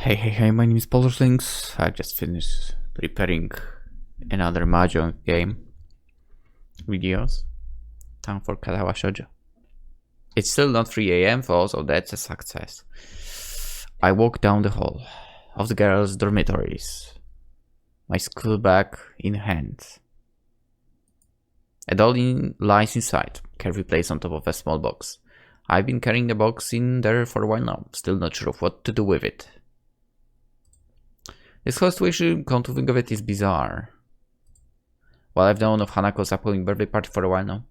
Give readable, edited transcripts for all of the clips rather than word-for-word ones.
Hey, my name is PolishLynx. I just finished preparing another Mahjong game videos. Time for Katawa Shoujo. It's still not 3 AM though, so that's a success. I walk down the hall of the girls' dormitories, my school bag in hand. A doll lies inside, carefully placed on top of a small box. I've been carrying the box in there for a while now, still not sure of what to do with it. This whole situation, come to think of it, is bizarre. While I've known of Hanako's upcoming birthday party for a while now,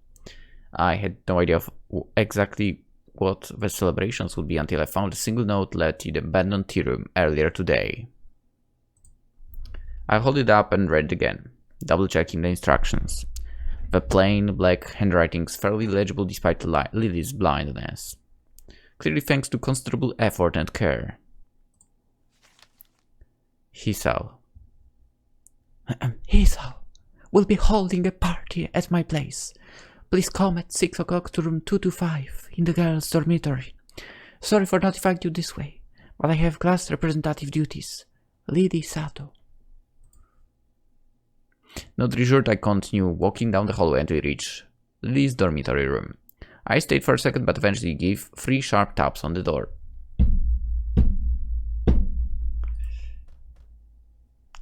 I had no idea of exactly what the celebrations would be until I found a single note left in the abandoned tea room earlier today. I hold it up and read it again, double checking the instructions. The plain black handwriting is fairly legible despite Lilly's blindness, clearly thanks to considerable effort and care. Hisao. Hisao, we'll be holding a party at my place. Please come at 6 o'clock to room 225 in the girls' dormitory. Sorry for notifying you this way, but I have class representative duties. Lilly Sato. Not reassured, I continue walking down the hallway until we reach Lilly's dormitory room. I stayed for a second but eventually gave 3 sharp taps on the door.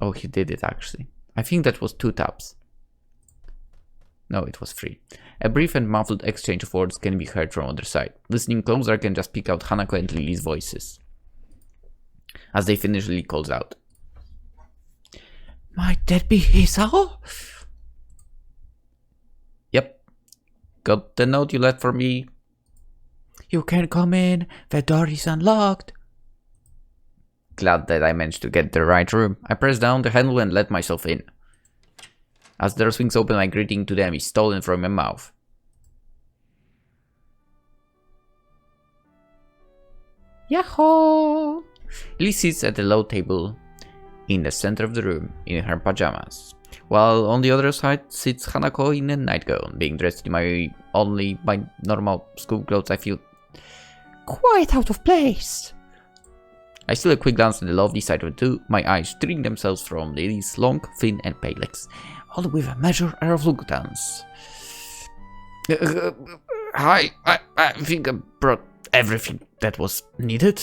Oh, he did it actually. I think that was 2 taps. No, it was 3. A brief and muffled exchange of words can be heard from other side. Listening closer, I can just pick out Hanako and Lilly's voices. As they finish, Lilly calls out. Might that be Hisao? Yep. Got the note you left for me? You can come in. The door is unlocked. Glad that I managed to get the right room. I press down the handle and let myself in. As the door swings open, my greeting to them is stolen from my mouth. Yahoo! Lilly sits at the low table in the center of the room in her pajamas, while on the other side sits Hanako in a nightgown, being dressed in my normal school clothes. I feel quite out of place. I steal a quick glance at the lovely sight of the two, my eyes steering themselves from Lilly's long, thin and pale legs, all with a measure of reluctance. Hi, I think I brought everything that was needed.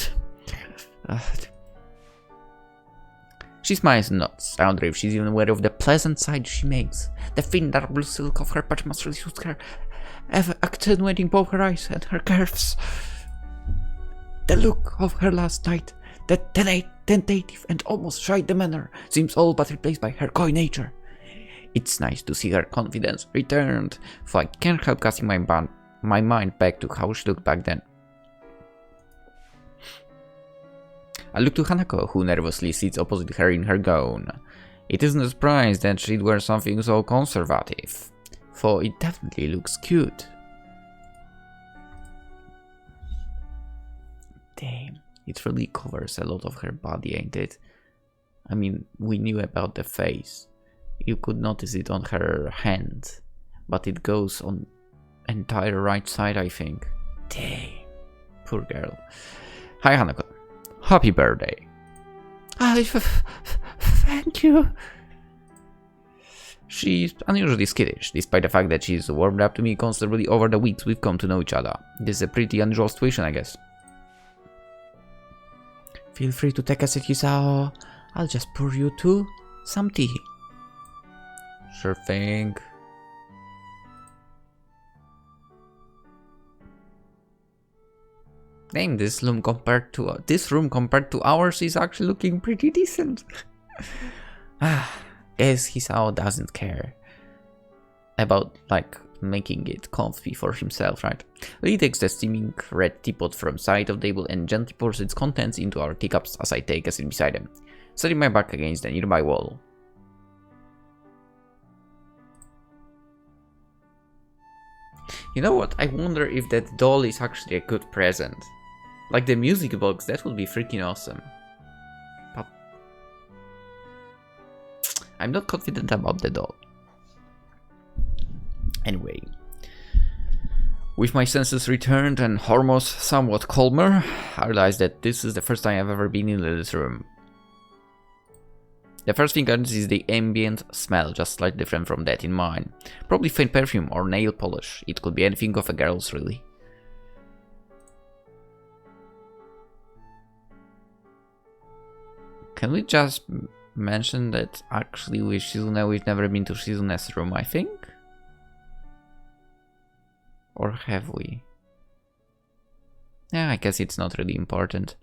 She smiles and nods. I wonder if she's even aware of the pleasant sight she makes. The thin dark blue silk of her pajamas really suits her, accentuating both her eyes and her curves. The look of her last night, that tentative and almost shy demeanor, seems all but replaced by her coy nature. It's nice to see her confidence returned, for I can't help casting my mind back to how she looked back then. I look to Hanako, who nervously sits opposite her in her gown. It isn't a surprise that she'd wear something so conservative, for it definitely looks cute. Damn, it really covers a lot of her body, ain't it? I mean, we knew about the face. You could notice it on her hand, but it goes on entire right side, I think. Damn, poor girl. Hi Hanako, happy birthday. Thank you. She's unusually skittish, despite the fact that she's warmed up to me considerably over the weeks we've come to know each other. This is a pretty unusual situation, I guess. Feel free to take a seat, Hisao. I'll just pour you two some tea. Sure thing. Damn, this room compared to ours is actually looking pretty decent. Guess Hisao doesn't care about making it comfy for himself, right? Lilly takes the steaming red teapot from side of the table and gently pours its contents into our teacups as I take a seat beside him, setting my back against the nearby wall. You know what? I wonder if that doll is actually a good present. Like the music box, that would be freaking awesome. But I'm not confident about the doll. Anyway, With my senses returned and hormones somewhat calmer, I realized that this is the first time I've ever been in this room. The first thing I noticed is the ambient smell, just slightly different from that in mine. Probably faint perfume or nail polish. It could be anything of a girl's, really. Can we just mention that actually with Shizune we've never been to Shizune's room, I think? Or have we? Yeah, I guess it's not really important.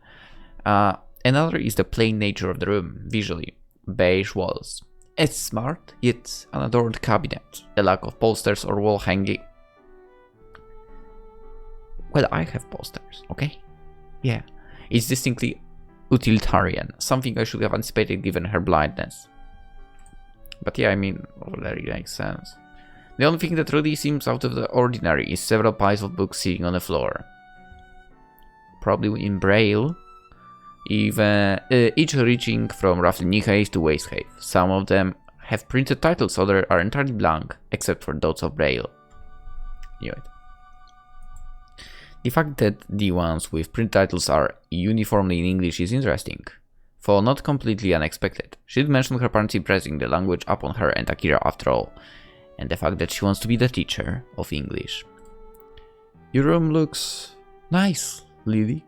Another is the plain nature of the room, visually. Beige walls. A smart, yet unadorned cabinet. The lack of posters or wall hanging. Well, I have posters, okay? Yeah. It's distinctly utilitarian. Something I should have anticipated given her blindness. But yeah, I mean, that makes sense. The only thing that really seems out of the ordinary is several piles of books sitting on the floor. Probably in braille, even each reaching from roughly knee-height to waist-height. Some of them have printed titles, others are entirely blank, except for dots of braille. Knew it. The fact that the ones with print titles are uniformly in English is interesting, though not completely unexpected. She did mention her parents impressing the language upon her and Akira after all, and the fact that she wants to be the teacher of English. Your room looks nice, Lilly.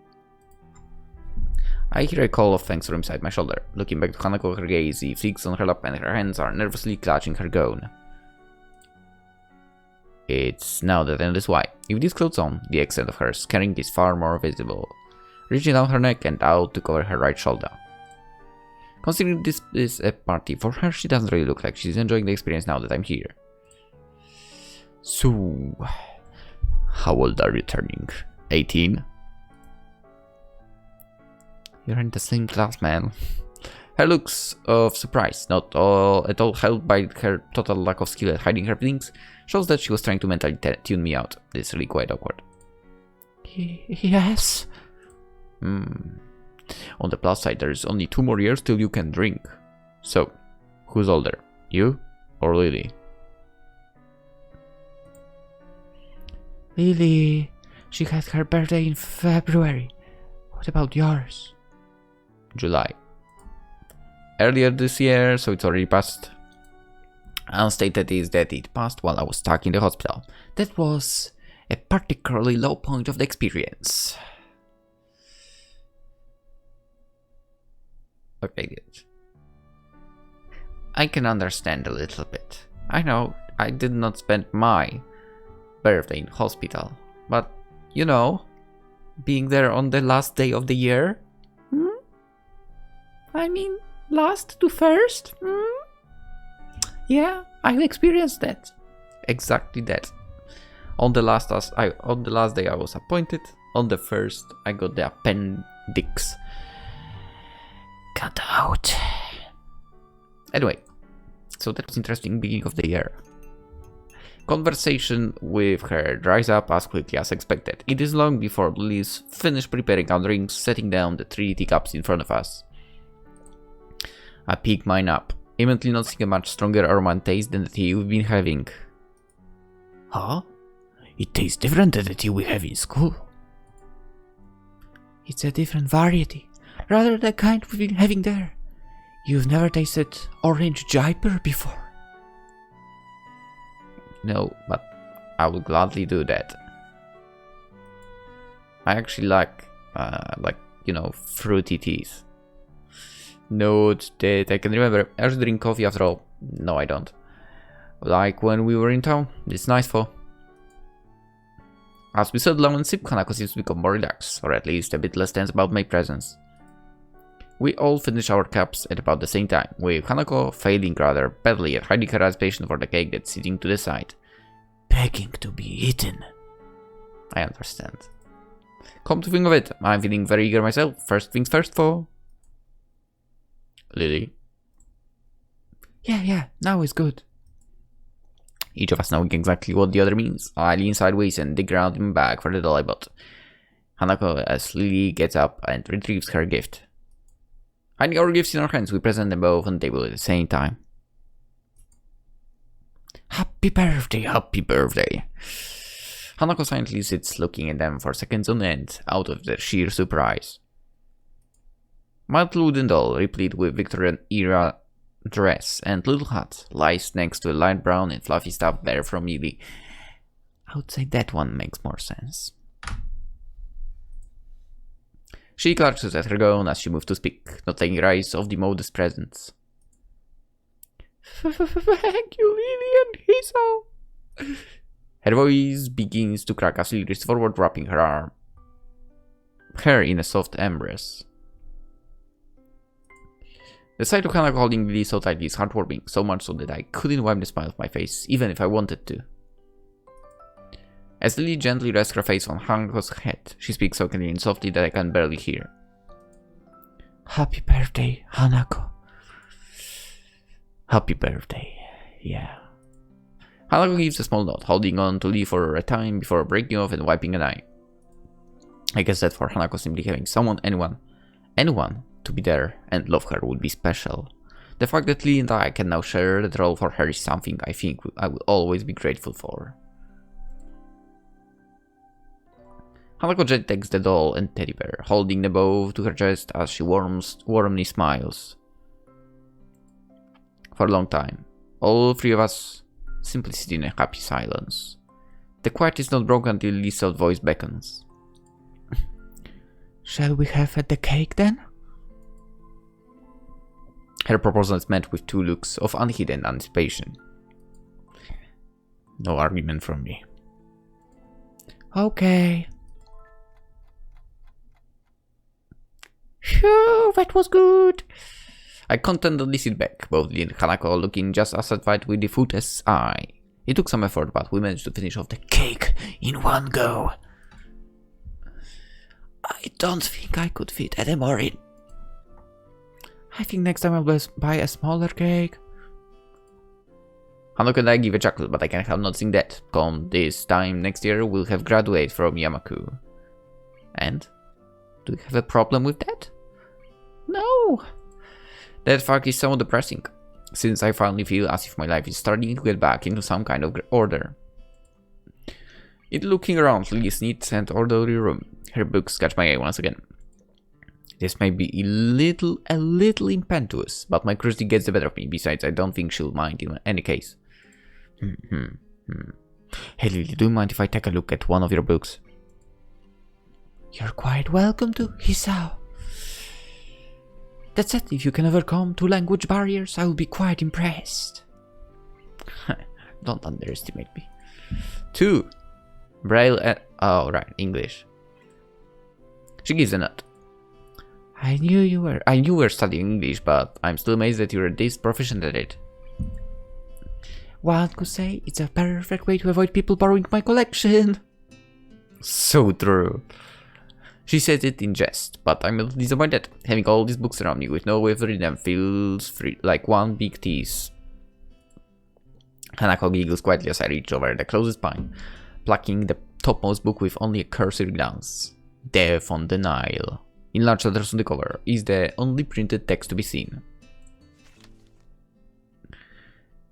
I hear a call of thanks from inside my shoulder. Looking back to Hanako, her gaze is fixed on her lap and her hands are nervously clutching her gown. It's now that endless why. With these clothes on, the extent of her scaring is far more visible, reaching down her neck and out to cover her right shoulder. Considering this is a party for her, she doesn't really look like she's enjoying the experience now that I'm here. So, how old are you turning? 18? You're in the same class, man. Her looks of surprise, not at all helped by her total lack of skill at hiding her feelings, shows that she was trying to mentally tune me out. This is really quite awkward. Yes? On the plus side, there's only 2 more years till you can drink. So, who's older? You or Lilly? Lilly, she had her birthday in February. What about yours? July. Earlier this year, so it's already passed. Unstated is that it passed while I was stuck in the hospital. That was a particularly low point of the experience. Okay, good. I can understand a little bit. I know I did not spend my birthday in hospital, but you know, being there on the last day of the year. I mean, last to first? Yeah, I've experienced that. Exactly that. On the last day I was appointed. On the first I got the appendix cut out. Anyway, so that was interesting beginning of the year. Conversation with her dries up as quickly as expected. It is long before Lilly's finished preparing our drinks, setting down the 3 teacups in front of us. I pick mine up, immediately noticing a much stronger aroma and taste than the tea we've been having. Huh? It tastes different than the tea we have in school. It's a different variety, rather the kind we've been having there. You've never tasted orange Jaipur before? No, but I will gladly do that. I actually like fruity teas. Note that I can remember. I should drink coffee after all. No, I don't. Like when we were in town. It's nice for. As we settle down and sip, Hanako seems to become more relaxed, or at least a bit less tense about my presence. We all finish our cups at about the same time, with Hanako failing rather badly at hiding her anticipation for the cake that's sitting to the side. Begging to be eaten. I understand. Come to think of it, I'm feeling very eager myself. First things first for... Lilly? Yeah, now it's good. Each of us knowing exactly what the other means. I lean sideways and dig around in my bag for the doll I bought. Hanako as Lilly gets up and retrieves her gift. Hiding our gifts in our hands, we present them both on the table at the same time. Happy birthday, Happy birthday. Hanako silently sits looking at them for seconds on end, out of their sheer surprise. My little wooden doll, replete with Victorian-era dress and little hat, lies next to a light brown and fluffy stuffed bear from Lilly. I would say that one makes more sense. She clutches at her gown as she moves to speak, not taking her eyes off the modest presence. Thank you, Lilly and Hisao. Her voice begins to crack as Lilly reaches forward, wrapping her in a soft embrace. The sight of Hanako holding Lilly so tightly is heartwarming, so much so that I couldn't wipe the smile off my face, even if I wanted to. As Lilly gently rests her face on Hanako's head, she speaks so kindly and softly that I can barely hear. Happy birthday, Hanako. Happy birthday, yeah. Hanako gives a small nod, holding on to Lilly for a time before breaking off and wiping an eye. I guess that for Hanako, simply having anyone to be there and love her would be special. The fact that Lilly and I can now share that role for her is something I think I will always be grateful for. Hanako gently takes the doll and teddy bear, holding them both to her chest as she warmly smiles. For a long time, all three of us simply sit in a happy silence. The quiet is not broken until Lilly's soft voice beckons. Shall we have the cake then? Her proposal is met with two looks of unhidden anticipation. No argument from me. Okay. Phew, that was good. I contentedly sit back, both Lilly and Hanako looking just as satisfied with the food as I. It took some effort, but we managed to finish off the cake in one go. I don't think I could fit any more in. I think next time I'll buy a smaller cake. Hanako and I give a chuckle, but I can't help noticing that, come this time next year, we'll have graduated from Yamaku. And? Do you have a problem with that? No. That fact is somewhat depressing, since I finally feel as if my life is starting to get back into some kind of order. In looking around Lilly's neat and orderly room, her books catch my eye once again. This may be a little impetuous, but my curiosity gets the better of me. Besides, I don't think she'll mind in any case. Hey Lilly, do you mind if I take a look at one of your books? You're quite welcome to, Hisao. That said, if you can overcome 2 language barriers, I will be quite impressed. Don't underestimate me. 2. Braille and... oh, right, English. She gives a nod. I knew you were studying English, but I'm still amazed that you're this proficient at it. One could say it's a perfect way to avoid people borrowing my collection. So true. She says it in jest, but I'm a little disappointed. Having all these books around me with no way of reading them feels like one big tease. Hanako giggles quietly as I reach over the closest pine, plucking the topmost book with only a cursory glance. Death on the Nile. In large letters on the cover is the only printed text to be seen.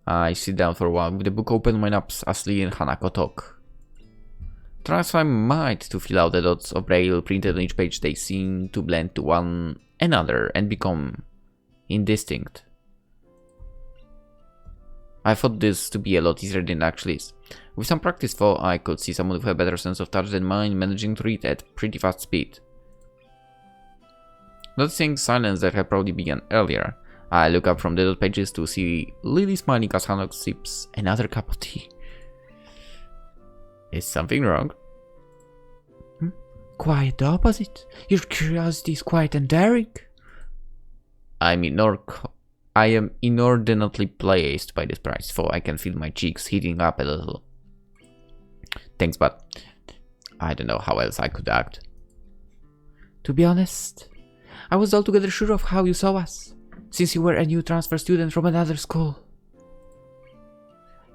I sit down for a while with the book open on my laps as Lilly and Hanako talk. Tries my mind to fill out the dots of braille printed on each page. They seem to blend to one another and become indistinct. I thought this to be a lot easier than it actually is. With some practice though, I could see someone with a better sense of touch than mine managing to read at pretty fast speed. Noticing silence that had probably begun earlier, I look up from the dot pages to see Lilly smiling as Hanako sips another cup of tea. Is something wrong? Quite the opposite. Your curiosity is quite endearing. I am inordinately pleased by this prize, for I can feel my cheeks heating up a little. Thanks, but I don't know how else I could act. To be honest, I was altogether sure of how you saw us, since you were a new transfer student from another school.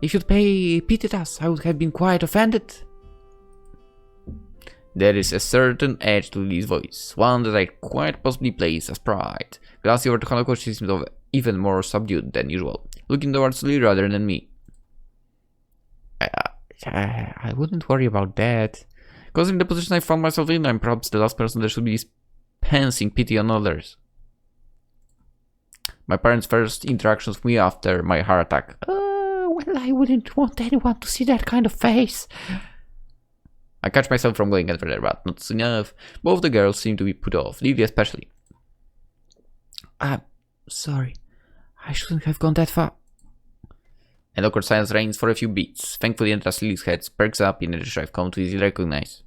If you'd pitied us, I would have been quite offended. There is a certain edge to Lilly's voice, one that I quite possibly place as pride. Glancing over to Hanako, she seems even more subdued than usual, looking towards Lilly rather than me. I wouldn't worry about that. Because in the position I found myself in, I'm perhaps the last person that should be dispensing pity on others. My parents' first interactions with me after my heart attack. Well, I wouldn't want anyone to see that kind of face. I catch myself from going any further, but not soon enough. Both the girls seem to be put off, Lilly especially. I'm sorry. I shouldn't have gone that far. An awkward silence reigns for a few beats. Thankfully, as Lily's head perks up in a gesture I've come to easily recognize.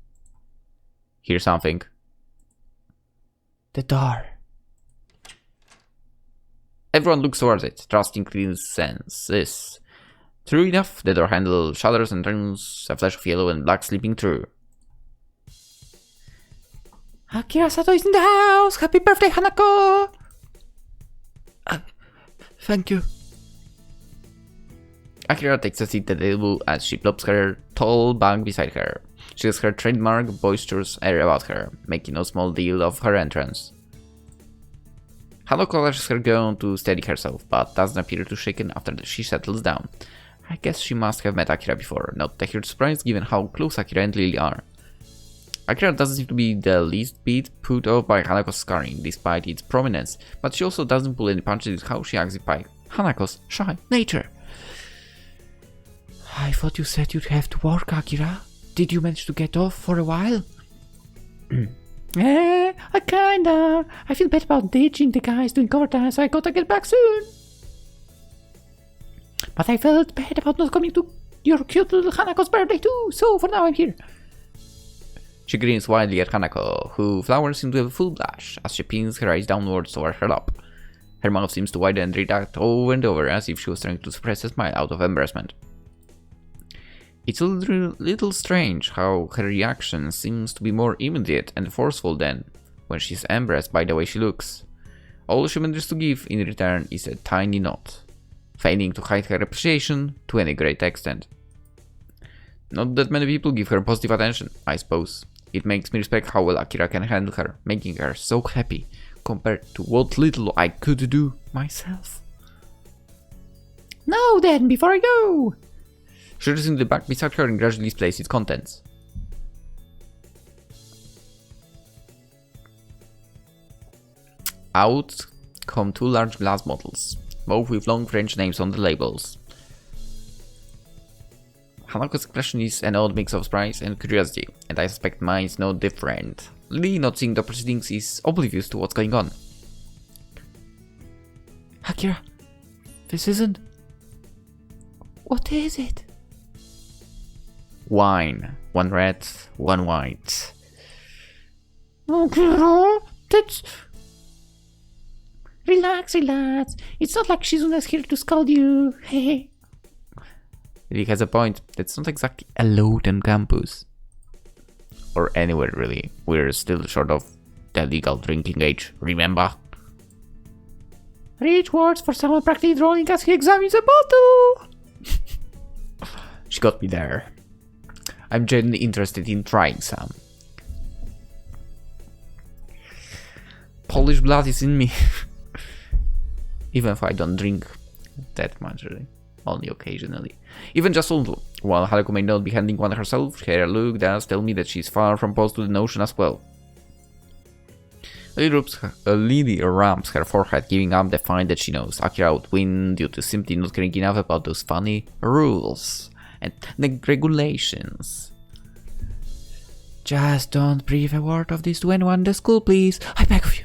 Hear something. The door. Everyone looks towards it, trusting Lily's senses. True enough, the door handle shudders and turns a flash of yellow and black slipping through. Akira Sato is in the house! Happy birthday, Hanako! Thank you. Akira takes a seat at the table as she plops her tall bag beside her. She has her trademark boisterous air about her, making no small deal of her entrance. Hanako urges her girl to steady herself, but doesn't appear too shaken after she settles down. I guess she must have met Akira before, not a huge surprise given how close Akira and Lily are. Akira doesn't seem to be the least bit put off by Hanako's scarring, despite its prominence, but she also doesn't pull any punches with how she acts by Hanako's shy nature. I thought you said you'd have to work, Akira. Did you manage to get off for a while? I kinda. I feel bad about ditching the guys doing overtime, so I gotta get back soon. But I felt bad about not coming to your cute little Hanako's birthday too, so for now I'm here. She grins wildly at Hanako, who flowers into a full blush as she pins her eyes downwards toward her lap. Her mouth seems to widen and retract over and over as if she was trying to suppress a smile out of embarrassment. It's a little strange how her reaction seems to be more immediate and forceful than when she's embarrassed by the way she looks. All she manages to give in return is a tiny nod, failing to hide her appreciation to any great extent. Not that many people give her positive attention, I suppose. It makes me respect how well Akira can handle her, making her so happy compared to what little I could do myself. Now then, before I go! She reaches into the bag beside her and gradually displays its contents. Out come two large glass bottles, both with long French names on the labels. Hanako's expression is an odd mix of surprise and curiosity, and I suspect mine is no different. Lily, not seeing the proceedings, is oblivious to what's going on. Akira, this isn't... What is it? Wine. One red, one white. Akira, that's... Relax. It's not like Shizuna's here to scold you. Hey. Lily has a point. That's not exactly allowed on campus. Or anywhere, really. We're still short of the legal drinking age, remember? Rich words for someone practically drowning as he examines a bottle. She got me there. I'm genuinely interested in trying some. Polish blood is in me. Even if I don't drink that much, really. Only occasionally. Even just a little. While Hanako may not be handling one herself, her look does tell me that she's far from opposed to the notion as well. Lily ramps her forehead, giving up the fight that she knows Akira would win due to simply not caring enough about those funny rules and regulations. Just don't breathe a word of this to anyone in the school, please. I beg of you.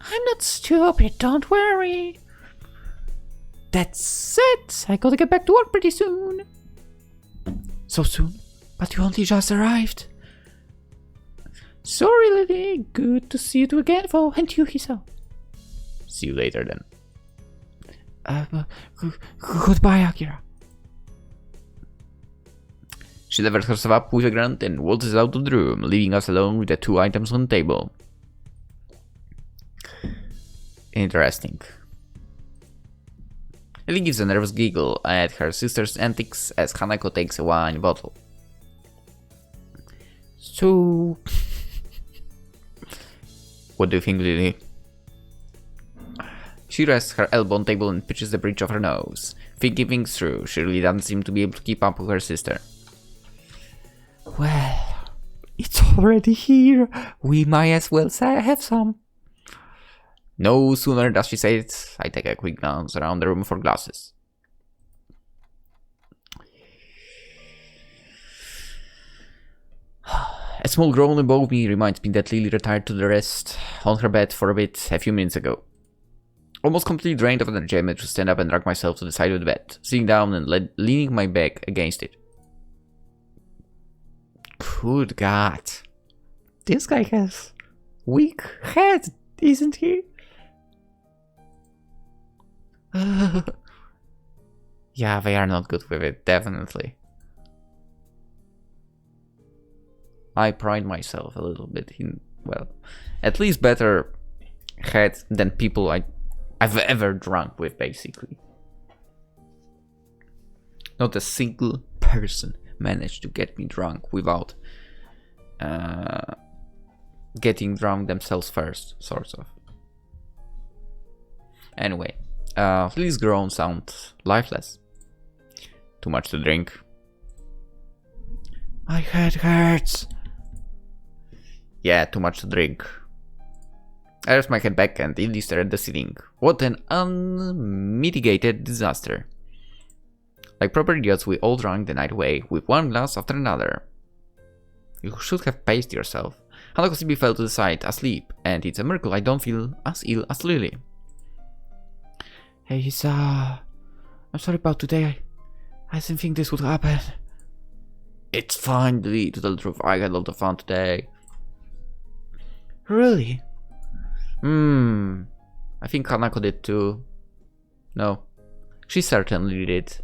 I'm not stupid, don't worry. That's it. I gotta get back to work pretty soon. So soon? But you only just arrived. Sorry, Lily. Good to see you again, and you, Hisao. See you later then. Goodbye, Akira. She levers herself up with a grunt and waltzes out of the room, leaving us alone with the two items on the table. Interesting. Lily gives a nervous giggle at her sister's antics as Hanako takes a wine bottle. So... What do you think, Lily? She rests her elbow on the table and pitches the bridge of her nose. Thinking things through, she really doesn't seem to be able to keep up with her sister. Well, it's already here. We might as well have some. No sooner does she say it, I take a quick glance around the room for glasses. A small groan above me reminds me that Lily retired to the rest on her bed for a bit a few minutes ago. Almost completely drained of energy, I managed to stand up and drag myself to the side of the bed, sitting down and leaning my back against it. Good God. This guy has weak head, isn't he? Yeah, they are not good with it, definitely. I pride myself a little bit in, well, at least better head than people I've ever drunk with, basically. Not a single person managed to get me drunk without getting drunk themselves first, sort of. Anyway, Lily's groans sound lifeless. Too much to drink. My head hurts. Yeah, too much to drink. I rest my head back and idly stare at the ceiling. What an unmitigated disaster. Like proper idiots, we all drank the night away, with one glass after another. You should have paced yourself. Hanako simply fell to the side, asleep, and it's a miracle I don't feel as ill as Lily. Hey, Hisao. I'm sorry about today. I didn't think this would happen. It's fine, Lily, to tell the truth. I had a lot of fun today. Really? I think Hanako did too. No, she certainly did.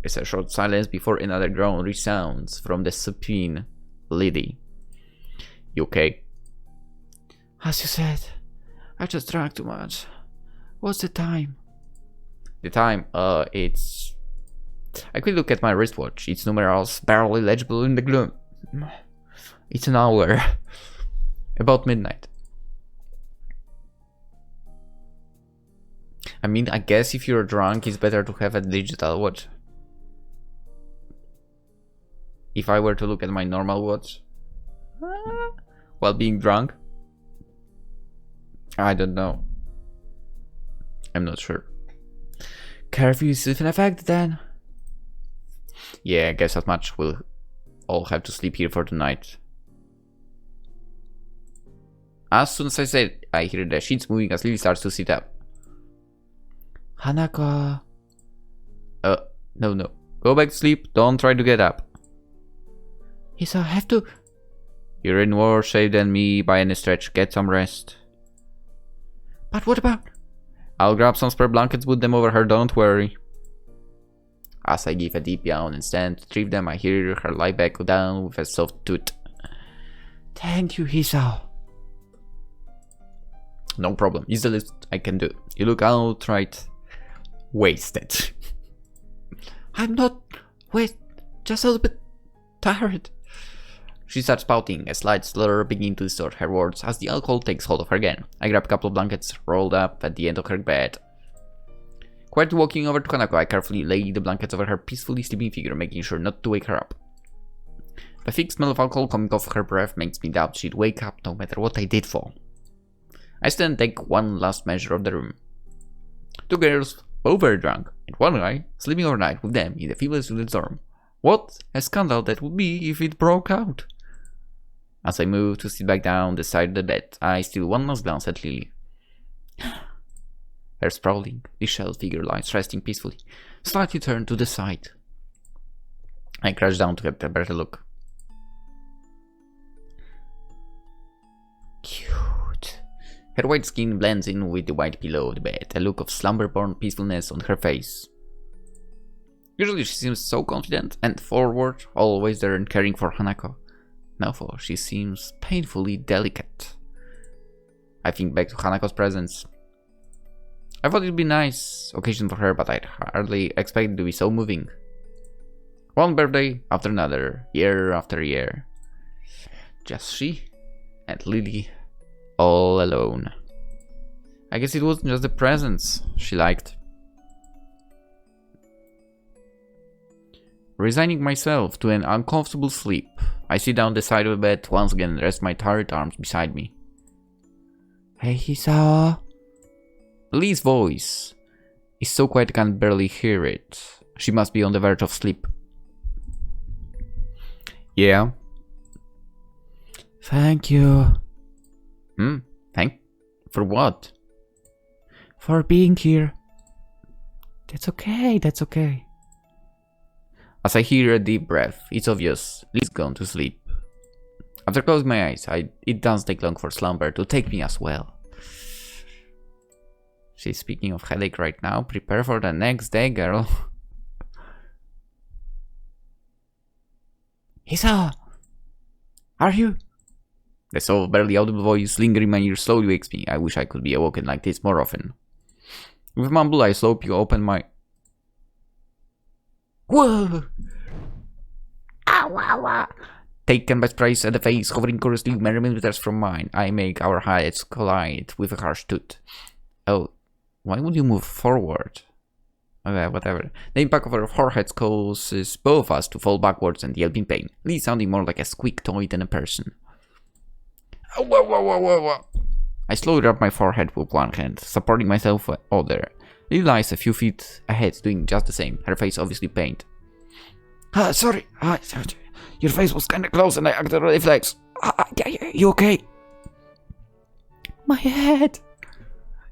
There's a short silence before another groan resounds from the supine Lily. You okay? As you said, I just drank too much. What's the time? The time, it's... I could look at my wristwatch. Its numerals barely legible in the gloom. It's an hour. About midnight. I mean, I guess if you're drunk, it's better to have a digital watch. If I were to look at my normal watch while being drunk, I don't know. I'm not sure. Curfew is in effect then? Yeah, I guess as much. We'll all have to sleep here for tonight. As soon as I say it, I hear the sheets moving as Lily starts to sit up. Hanako... No. Go back to sleep, don't try to get up. Yes, I have to... You're in worse shape than me by any stretch, get some rest. But what about... I'll grab some spare blankets, put them over her, don't worry. As I give a deep yawn and stand to retrieve them, I hear her lie back down with a soft toot. Thank you, Hisao. No problem, it's the least I can do. You look outright wasted. I'm not... Wait, just a little bit tired. She starts pouting, a slight slur beginning to distort her words as the alcohol takes hold of her again. I grab a couple of blankets rolled up at the end of her bed. Quietly walking over to Hanako, I carefully lay the blankets over her peacefully sleeping figure, making sure not to wake her up. The thick smell of alcohol coming off her breath makes me doubt she'd wake up no matter what I did for. I stand and take one last measure of the room. Two girls, both very drunk, and one guy sleeping overnight with them in the female student's dorm. What a scandal that would be if it broke out. As I move to sit back down the side of the bed, I steal one last glance at Lily. Her sprawling, disheveled figure lies resting peacefully, slightly turned to the side. I crouch down to get a better look. Cute. Her white skin blends in with the white pillow of the bed, a look of slumber-born peacefulness on her face. Usually she seems so confident and forward, always there and caring for Hanako. Now for she seems painfully delicate. I think back to Hanako's presence. I thought it'd be a nice occasion for her, but I'd hardly expect it to be so moving. One birthday after another, year after year. Just she and Lily, all alone. I guess it wasn't just the presents she liked. Resigning myself to an uncomfortable sleep, I sit down the side of the bed once again and rest my tired arms beside me. Hey, Hisao. Lily's voice is so quiet I can barely hear it. She must be on the verge of sleep. Yeah? Thank you. Thank? For what? For being here. That's okay, that's okay. As I hear a deep breath, it's obvious Lily's gone to sleep. After closing my eyes, it doesn't take long for slumber to take me as well. She's speaking of headache right now. Prepare for the next day, girl. Hisao! Are you? The soft, barely audible voice lingering in my ear slowly wakes me. I wish I could be awoken like this more often. With a mumble, I slowly open my... Whoa! Ow, ow, ow. Taken by surprise at the face, hovering curiously millimeters from mine, I make our heads collide with a harsh toot. Oh, why would you move forward? Okay, whatever. The impact of our foreheads causes both of us to fall backwards and yelp in pain, Lee sounding more like a squeak toy than a person. Oh, whoa, whoa, whoa, whoa, whoa. I slowly rub my forehead with one hand, supporting myself with the other. Lee lies a few feet ahead, doing just the same, her face obviously pained. Sorry. Your face was kinda close and I acted on reflex. You okay? My head.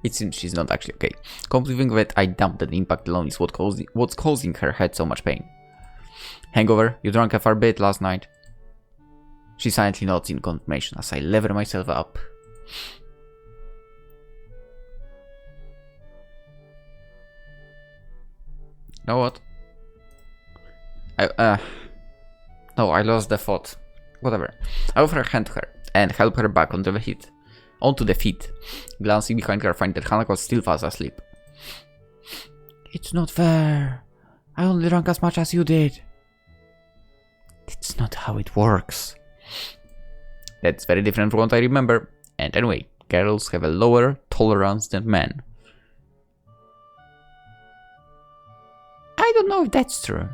It seems she's not actually okay. Completing with it, I doubt that the impact alone is what's causing her head so much pain. Hangover, you drank a fair bit last night. She silently nods in confirmation as I lever myself up. Know what? No, I lost the thought. Whatever. I offer a hand to her and help her back onto the feet. Glancing behind her, I find that Hanako is still fast asleep. It's not fair. I only drank as much as you did. It's not how it works. That's very different from what I remember. And anyway, girls have a lower tolerance than men. I don't know if that's true.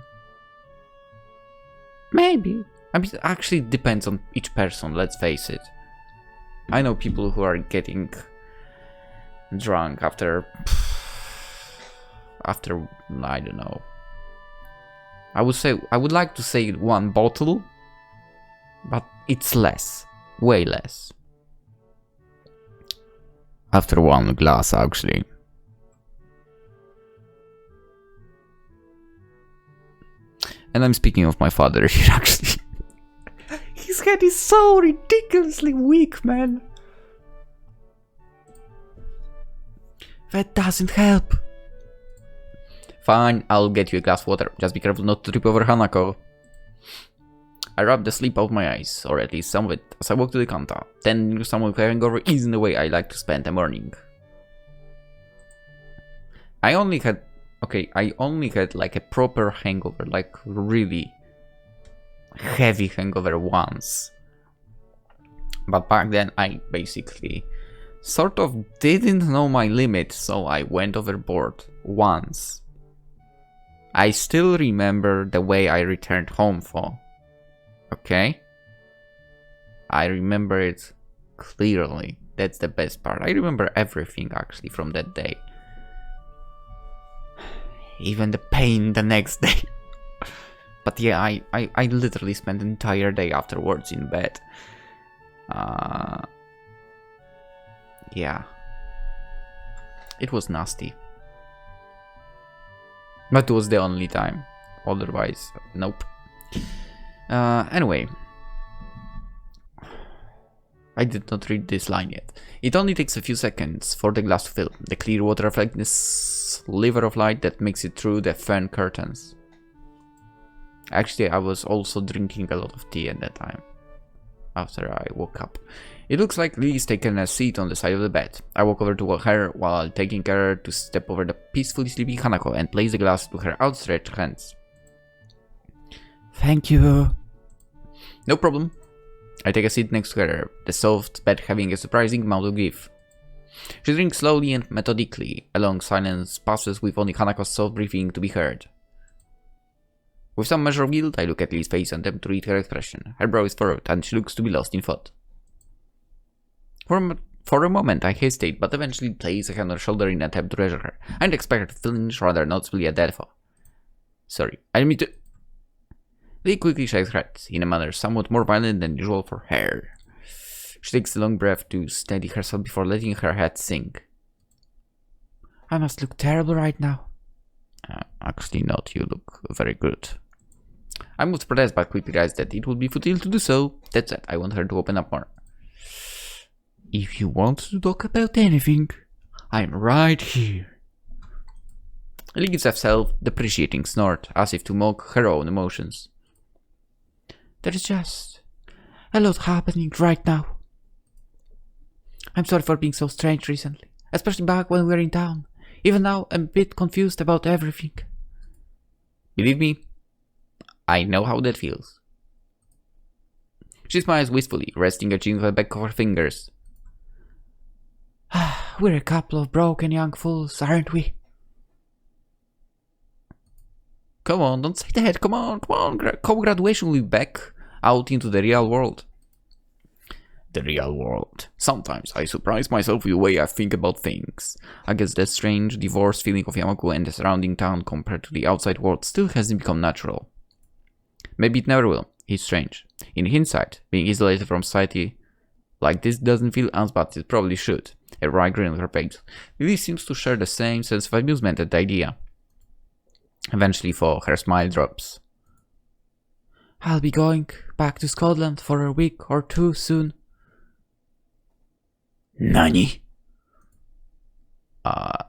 Maybe. I mean, it actually depends on each person, let's face it. I know people who are getting drunk after I don't know. I would like to say one bottle, but it's less, way less. After one glass, actually. And I'm speaking of my father here, actually. His head is so ridiculously weak, man. That doesn't help. Fine, I'll get you a glass of water. Just be careful not to trip over Hanako. I rub the sleep out of my eyes, or at least some of it, as I walk to the counter. Then someone with a hangover isn't the way I like to spend the morning. I only had like a proper hangover, like really heavy hangover once. But back then I basically sort of didn't know my limit, so I went overboard once. I still remember the way I returned home for. Okay? I remember it clearly. That's the best part. I remember everything actually from that day. Even the pain the next day. But yeah, I literally spent the entire day afterwards in bed. Yeah. It was nasty. But it was the only time. Otherwise, nope. Anyway. I did not read this line yet. It only takes a few seconds for the glass to fill. The clear water reflects the sliver of light that makes it through the fern curtains. Actually, I was also drinking a lot of tea at that time. After I woke up. It looks like Lily's taken a seat on the side of the bed. I walk over to her while taking care to step over the peacefully sleeping Hanako and place the glass to her outstretched hands. Thank you. No problem. I take a seat next to her, the soft bed having a surprising amount of give. She drinks slowly and methodically. A long silence passes with only Hanako's soft breathing to be heard. With some measure of guilt, I look at Lily's face and attempt to read her expression. Her brow is furrowed, and she looks to be lost in thought. For a moment, I hesitate, but eventually place a hand on her shoulder in an attempt to reassure her. I expect her to flinch rather noticeably at that thought. Sorry, I didn't mean to... Lily quickly shakes her head, in a manner somewhat more violent than usual for her. She takes a long breath to steady herself before letting her head sink. I must look terrible right now. Actually not, you look very good. I moved protest but quickly realized that it would be futile to do so. That said, I want her to open up more. If you want to talk about anything, I'm right here. Lily gives a self-depreciating snort, as if to mock her own emotions. There's just a lot happening right now. I'm sorry for being so strange recently, especially back when we were in town. Even now, I'm a bit confused about everything. Believe me, I know how that feels. She smiles wistfully, resting her chin on the back of her fingers. We're a couple of broken young fools, aren't we? Come on, don't say that. Come on. Co-graduation will be back out into the real world. The real world. Sometimes I surprise myself with the way I think about things. I guess that strange, divorced feeling of Yamaku and the surrounding town compared to the outside world still hasn't become natural. Maybe it never will. It's strange. In hindsight, being isolated from society like this doesn't feel as bad as it probably should. A wry grin on her face. Lily seems to share the same sense of amusement at the idea. Eventually, her smile drops. I'll be going back to Scotland for a week or two soon. Nani?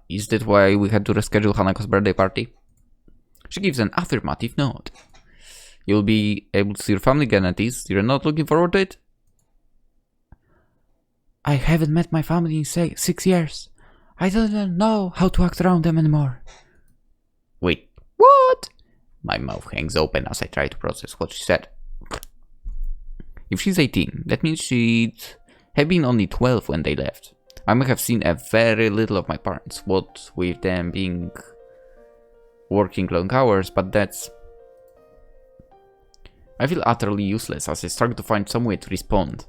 Is that why we had to reschedule Hanako's birthday party? She gives an affirmative nod. You'll be able to see your family again at least. You're not looking forward to it? I haven't met my family in 6 years. I don't even know how to act around them anymore. Wait, what? My mouth hangs open as I try to process what she said. If she's 18, that means she'd have been only 12 when they left. I may have seen a very little of my parents, what with them being working long hours, but that's... I feel utterly useless as I struggle to find some way to respond.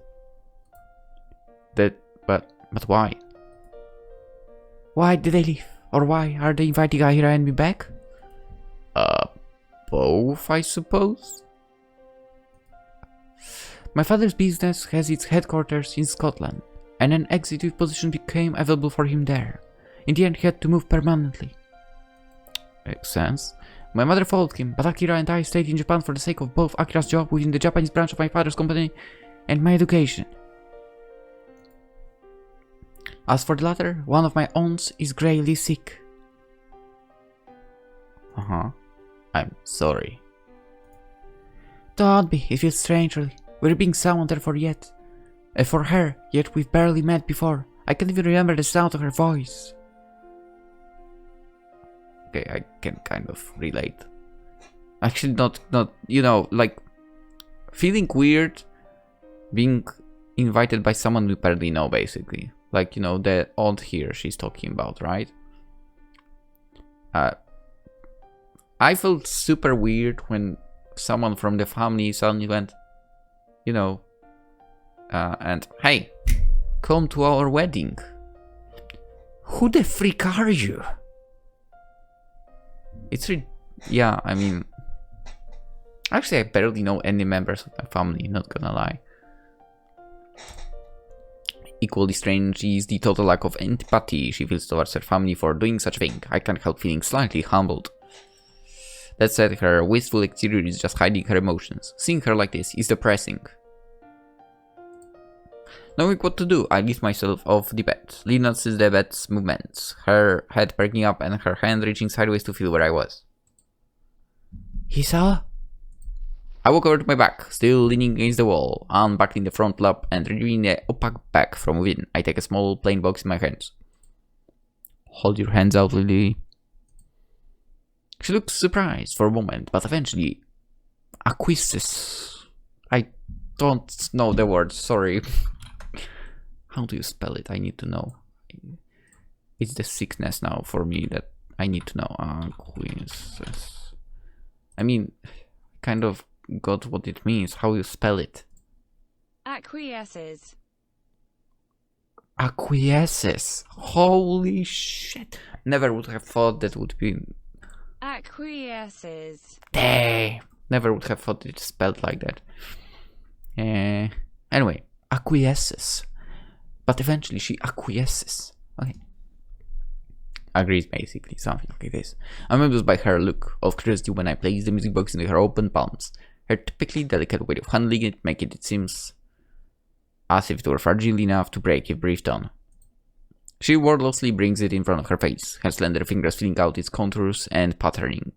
But why? Why did they leave? Or why are they inviting Ahira and me back? Both, I suppose? My father's business has its headquarters in Scotland, and an executive position became available for him there. In the end, he had to move permanently. Makes sense. My mother followed him, but Akira and I stayed in Japan for the sake of both Akira's job within the Japanese branch of my father's company and my education. As for the latter, one of my aunts is gravely sick. I'm sorry. Don't be, it feels strange really. We're being summoned there for her, yet we've barely met before. I can't even remember the sound of her voice. Okay, I can kind of relate. Actually, not, you know, like, feeling weird being invited by someone we barely know, basically. Like, you know, the aunt here she's talking about, right? I felt super weird when someone from the family suddenly went, you know, and, hey, come to our wedding. Who the freak are you? It's yeah, I mean, actually I barely know any members of my family, not gonna lie. Equally strange is the total lack of empathy she feels towards her family for doing such a thing. I can't help feeling slightly humbled. That said, her wistful exterior is just hiding her emotions. Seeing her like this is depressing. Knowing what to do, I lift myself off the bed. Lily notices the bed's movements, her head perking up and her hand reaching sideways to feel where I was. Hisao? I walk over to my back, still leaning against the wall, unbuckling the front flap and retrieving the opaque bag from within. I take a small plain box in my hands. Hold your hands out, Lily. She looks surprised for a moment, but eventually acquiesces. I don't know the word, sorry. How do you spell it? I need to know. It's the sickness now for me that I need to know. Acquiesces. I mean, kind of got what it means. How you spell it? Acquiesces. Acquiesces. Holy shit. Never would have thought that would be... Acquiesces. Dang. Never would have thought it spelled like that. Anyway, acquiesces. But eventually she acquiesces. Okay. Agrees, basically, something like this. I'm amused by her look of curiosity when I place the music box in her open palms. Her typically delicate way of handling it, making it seems as if it were fragile enough to break if breathed on. She wordlessly brings it in front of her face, her slender fingers filling out its contours and patterning.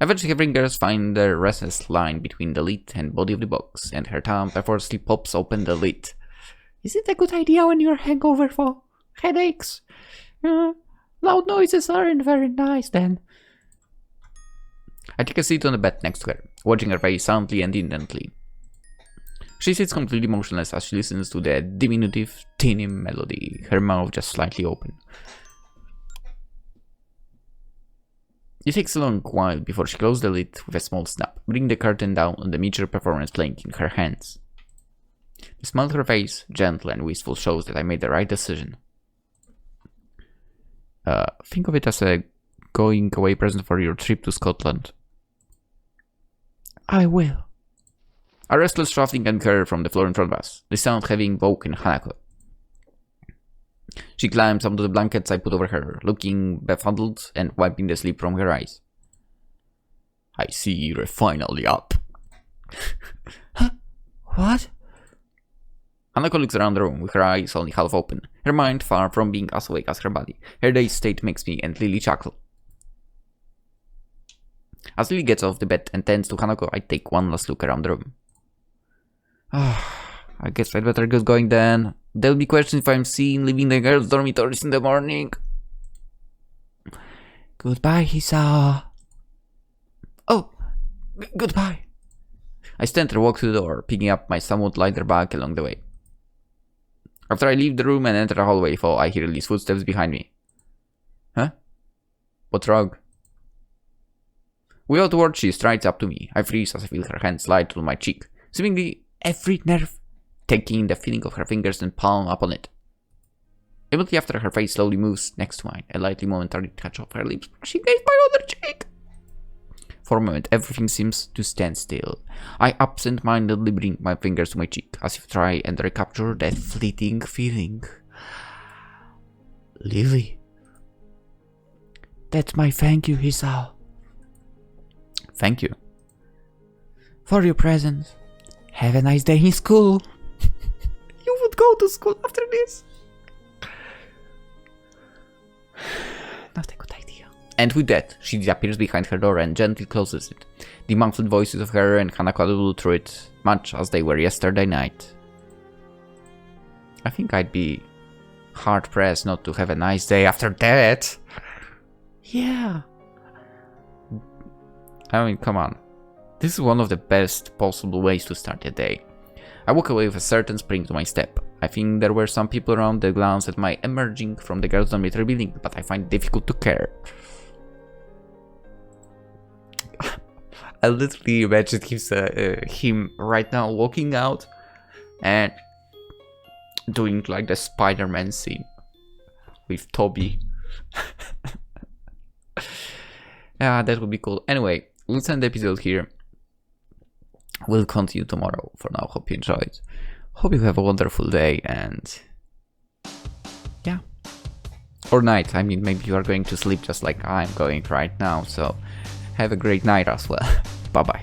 Eventually her fingers find the restless line between the lid and body of the box, and her thumb effortlessly pops open the lid. Is it a good idea when you're hangover for headaches? Loud noises aren't very nice then. I take a seat on the bed next to her, watching her face soundly and intently. She sits completely motionless as she listens to the diminutive, teeny melody, her mouth just slightly open. It takes a long while before she closes the lid with a small snap, bringing the curtain down on the miniature performance playing in her hands. The smile on her face, gentle and wistful, shows that I made the right decision. Think of it as a going away present for your trip to Scotland. I will. A restless shuffling can occur from the floor in front of us, the sound having woken Hanako. She climbs onto the blankets I put over her, looking befuddled and wiping the sleep from her eyes. I see you're finally up. Huh? What? Hanako looks around the room with her eyes only half open, her mind far from being as awake as her body. Her dazed state makes me and Lilly chuckle. As Lilly gets off the bed and tends to Hanako, I take one last look around the room. I guess I'd better get going then. There'll be questions if I'm seen leaving the girls' dormitories in the morning. Goodbye, Hisao. Oh, goodbye. I stand there, walk to the door, picking up my somewhat lighter bag along the way. After I leave the room and enter the hallway, I hear Lily's footsteps behind me. Huh? What's wrong? Without a word, she strides up to me. I freeze as I feel her hand slide on my cheek, seemingly every nerve, taking in the feeling of her fingers and palm upon it. Immediately after, her face slowly moves next to mine, a lightly momentary touch of her lips brushing against my other cheek. For a moment, everything seems to stand still. I absent-mindedly bring my fingers to my cheek, as if to try and recapture that fleeting feeling. Lilly. That's my thank you, Hisao. Thank you. For your presence. Have a nice day in school. You would go to school after this? Not a good idea. And with that, she disappears behind her door and gently closes it. The muffled voices of her and Hanako audible through it, much as they were yesterday night. I think I'd be hard-pressed not to have a nice day after that. Yeah. I mean, come on. This is one of the best possible ways to start a day. I walk away with a certain spring to my step. I think there were some people around that glance at my emerging from the girls' dormitory building, but I find it difficult to care. I literally imagine him right now walking out and doing like the Spider-Man scene with Toby. Yeah, that would be cool. Anyway, let's end the episode here. We'll continue tomorrow. For now, hope you enjoyed. Hope you have a wonderful day and yeah. Or night. I mean, maybe you are going to sleep just like I'm going right now. So have a great night as well. Bye bye.